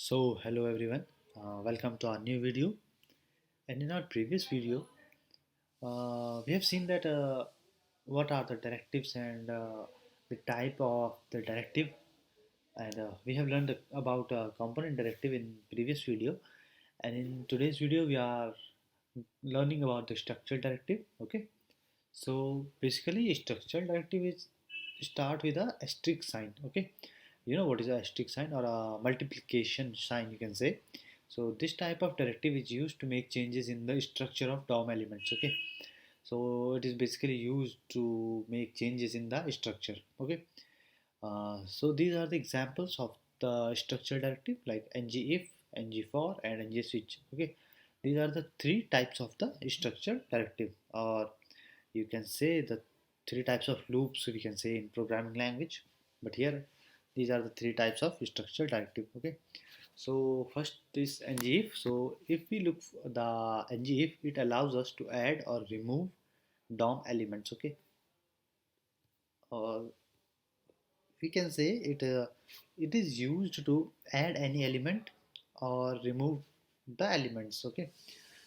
Hello everyone, welcome to our new video. And in our previous video, we have seen that what are the directives and the type of the directive, and we have learned about component directive in previous video. And in today's video, we are learning about the structural directive. Okay, so basically, a structural directive is start with a asterisk sign. Okay, you know what is a asterisk sign or a multiplication sign, you can say. So this type of directive is used to make changes in the structure of DOM elements. Okay, so it is basically used to make changes in the structure. Okay, so these are the examples of the structural directive like ngif, ngfor, andngswitch. Okay, these are the three types of the structural directive, or you can say the three types of loops we can say in programming language. But here, these are the three types of structural directive. Okay, so first is ngif. So if we look for the ngif, it allows us to add or remove DOM elements. Okay, or we can say it is used to add any element or remove the elements. Okay,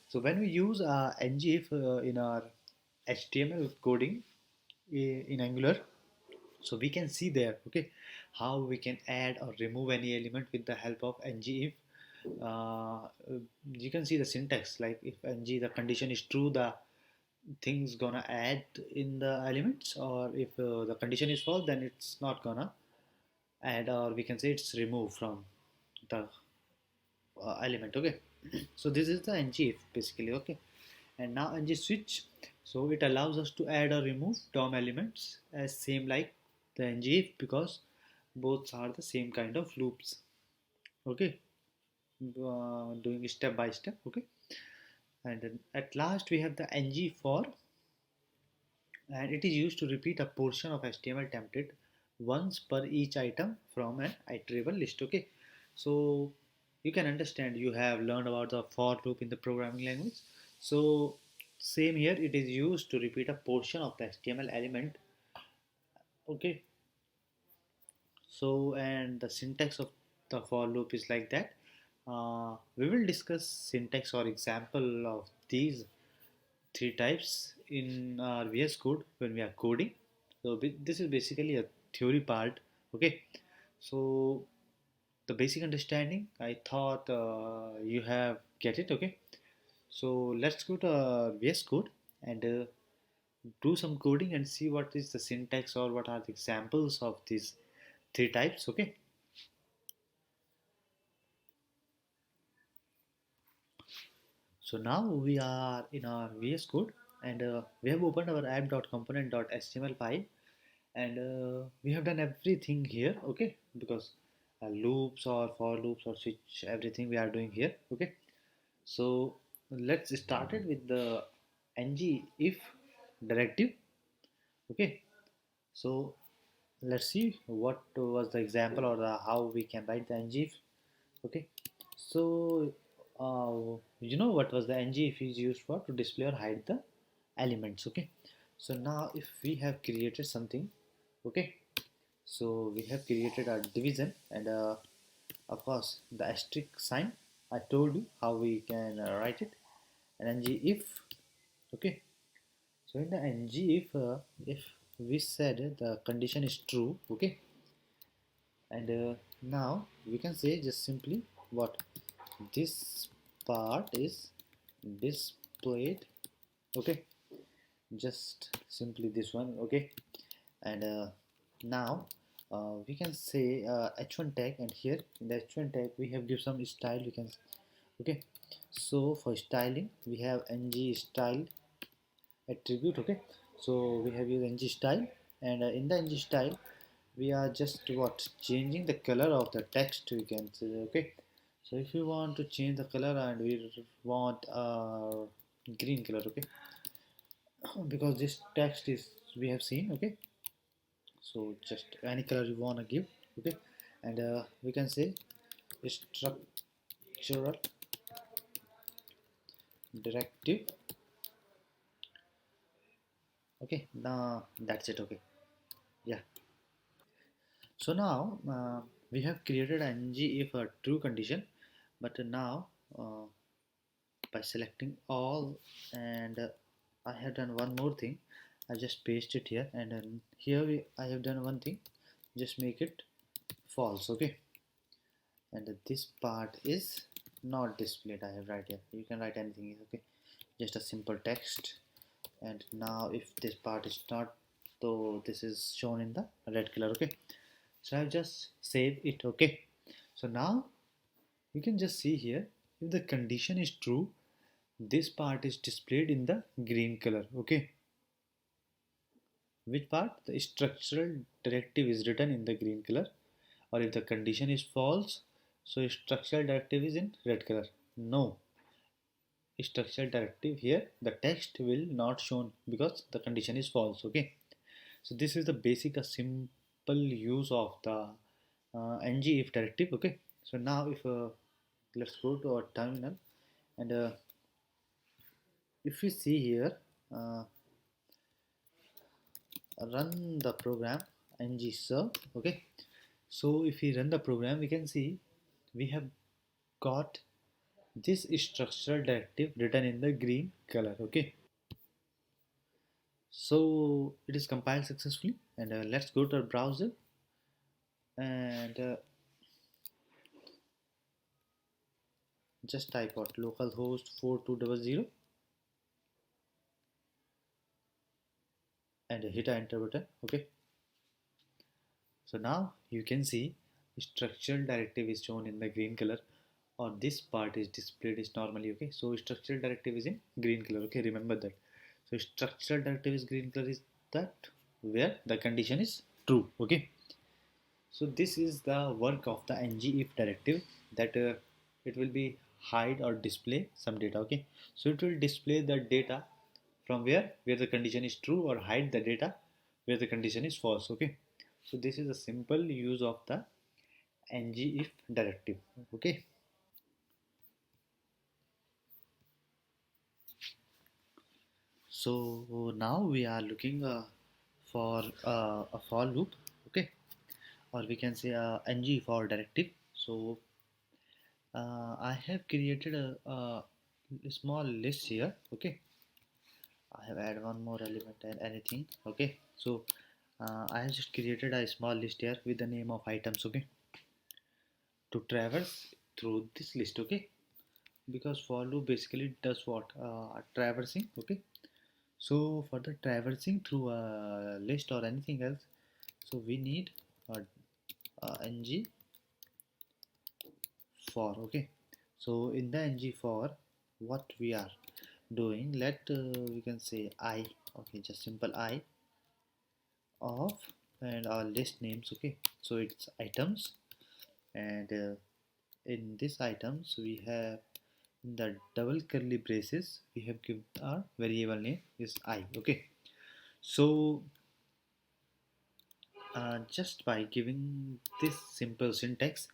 so when we use ngif in our html coding in angular, so we can see there, okay, how we can add or remove any element with the help of ngif. uh, you can see the syntax, like if ng the condition is true, the things gonna add in the elements, or if the condition is false, then it's not gonna add, or we can say it's removed from the element. Okay, so this is the ngif basically. Okay, and now ng switch, so it allows us to add or remove DOM elements as same like the ngif, because both are the same kind of loops. Okay, doing step by step. Okay, and then at last we have the ng for, and it is used to repeat a portion of HTML template once per each item from an iterable list. Okay, so you can understand, you have learned about the for loop in the programming language. So same here, it is used to repeat a portion of the HTML element. Okay, so and the syntax of the for loop is like that. We will discuss syntax or example of these three types in our VS Code when we are coding. So this is basically a theory part. Okay, so the basic understanding, I thought you have get it. Okay, so let's go to VS Code and do some coding and see what is the syntax or what are the examples of these three types. Okay, so now we are in our VS Code, and we have opened our app.component.html file, and we have done everything here. Okay, because loops or for loops or switch, everything we are doing here. Okay, so let's start it with the ng if directive. Okay, so let's see what was the example, or how we can write the ng if. Okay, so you know what was the ng if is used for, to display or hide the elements. Okay, so now if we have created something, okay, so we have created a division, and of course the asterisk sign, I told you how we can write it. And ng if, okay, so in the ng if we said the condition is true. Okay, and now we can say just simply what, this part is displayed. Okay, just simply this one. Okay, and now we can say h1 tag, and here in the h1 tag we have give some style, we can. Okay, so for styling we have ng style attribute. Okay, so we have used ng style, and in the ng style we are just what, changing the color of the text, we can say. Okay, so if you want to change the color, and we want green color. Okay, because this text is, we have seen. Okay, so just any color you want to give. Okay, and we can say structural directive. Okay, now that's it. Okay, yeah. So now we have created ng if a true condition, but now uh, by selecting all, and I have done one more thing. I just paste it here, and then here I have done one thing, just make it false. Okay, and this part is not displayed. I have right here, you can write anything, okay, just a simple text. And now if this part is not, so this is shown in the red color. Okay, so I've just saved it. Okay, so now you can just see here, if the condition is true, this part is displayed in the green color. Okay, which part? The structural directive is written in the green color. Or if the condition is false, so structural directive is in red color. No, structural directive here, the text will not shown because the condition is false. Okay, so this is the basic a simple use of the ng if directive. Okay, so now if let's go to our terminal, and if we see here, uh, run the program ng serve. Okay, so if we run the program, we can see we have got this structural directive written in the green color. Okay, so it is compiled successfully, and let's go to our browser, and just type out localhost 4200 and hit enter button. Okay, so now you can see structural directive is shown in the green color, or this part is displayed is normally. Okay, so structural directive is in green color. Okay, remember that. So structural directive is green color is that where the condition is true. Okay, so this is the work of the ng if directive, that it will be hide or display some data. Okay, so it will display the data from where the condition is true, or hide the data where the condition is false. Okay, so this is a simple use of the ng if directive. Okay, so now we are looking for a for loop. Okay, or we can say ng for directive. So I have created a small list here. Okay, I have added one more element and anything. Okay, so I have just created a small list here with the name of items. Okay, to traverse through this list. Okay, because for loop basically does what, traversing. Okay, so for the traversing through a list or anything else, so we need ng for. Okay, so in the ng for, what we are doing, let we can say I. Okay, just simple I of, and our list names. Okay, so it's items, and in this items we have, in the double curly braces, we have given our variable name is I. Okay, so just by giving this simple syntax,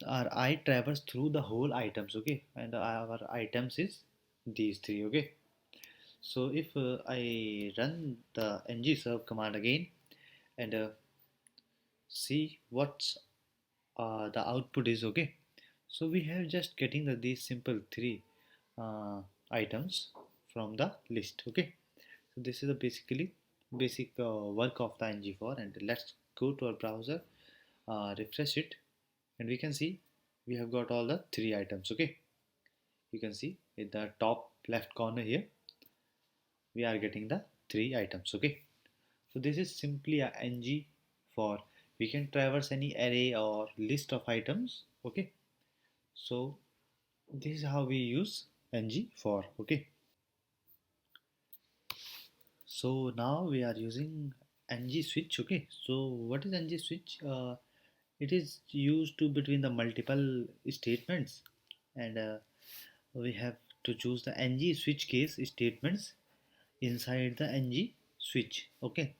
our I traverse through the whole items. Okay, and our items is these three. Okay, so if I run the ng serve command again, and see what the output is. Okay, so we have just getting these simple three uh, items from the list. Okay, so this is a basically basic work of the ng4, and let's go to our browser, refresh it, and we can see we have got all the three items. Okay, you can see in the top left corner here we are getting the three items. Okay, so this is simply a ng for, we can traverse any array or list of items. Okay, so this is how we use ng for. Okay, so now we are using ng switch. Okay, so what is ng switch? It is used to between the multiple statements, and we have to choose the ng switch case statements inside the ng switch. Okay,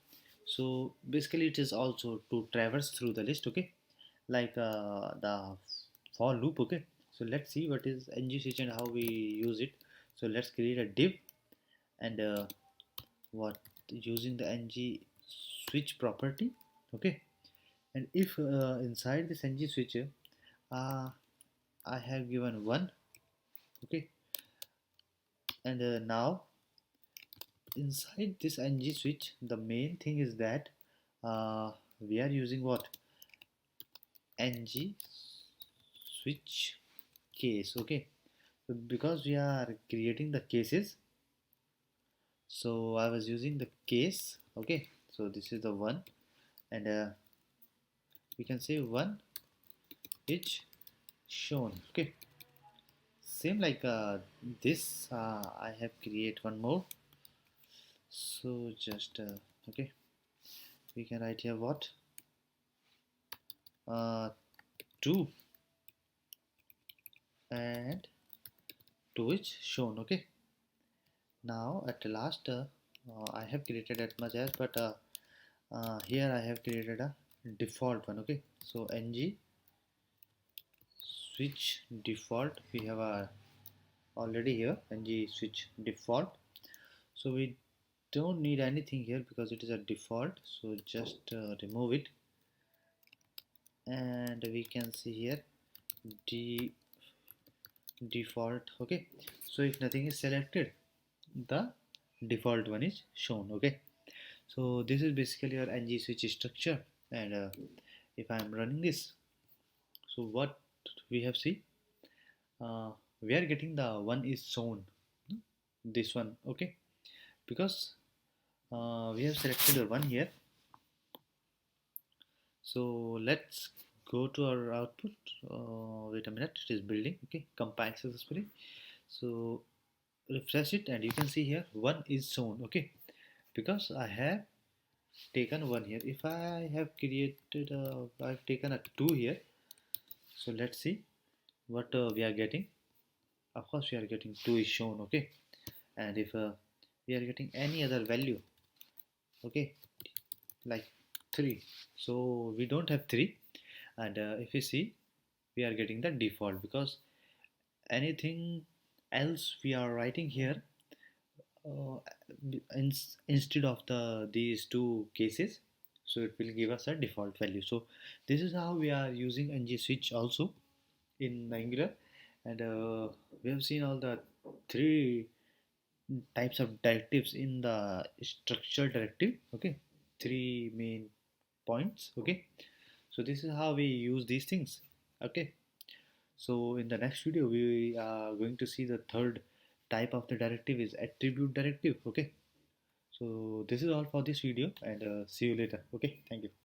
so basically it is also to traverse through the list. Okay, like the for loop. Okay, so let's see what is ng switch and how we use it. So let's create a div, and what using the ng switch property. Okay, And if inside this ng switch uh, I have given 1, okay, and now inside this ng switch the main thing is that we are using what, ng switch case, okay. So because we are creating the cases, so I was using the case, okay. So this is the one, and we can say one is shown, okay. Same like this, I have create one more. So just okay, we can write here what, uh, 2 and 2 is shown, okay. Now at the last I have created that much as, but here I have created a default one, okay. So ng switch default, we have a already here ng switch default. So we don't need anything here because it is a default, so just remove it, and we can see here d default, okay. So if nothing is selected, the default one is shown, okay. So this is basically our ng switch structure, and if I am running this, so what we have see, uh, we are getting the one is shown, this one, okay, because we have selected the one here. So let's go to our output. Wait a minute, it is building, okay, compiled successfully. So refresh it and you can see here one is shown, okay, because I have taken one here. If I have created I've taken a 2 here, so let's see what we are getting. Of course we are getting 2 is shown, okay. And if we are getting any other value, okay, like 3, so we don't have 3. And if you see, we are getting the default, because anything else we are writing here, uh, instead of these two cases, so it will give us a default value. So this is how we are using ng switch also in Angular. And we have seen all the three types of directives in the structural directive, okay, three main points, okay. So this is how we use these things, okay. So in the next video we are going to see the third type of the directive is attribute directive, okay. So this is all for this video, and see you later, okay. Thank you.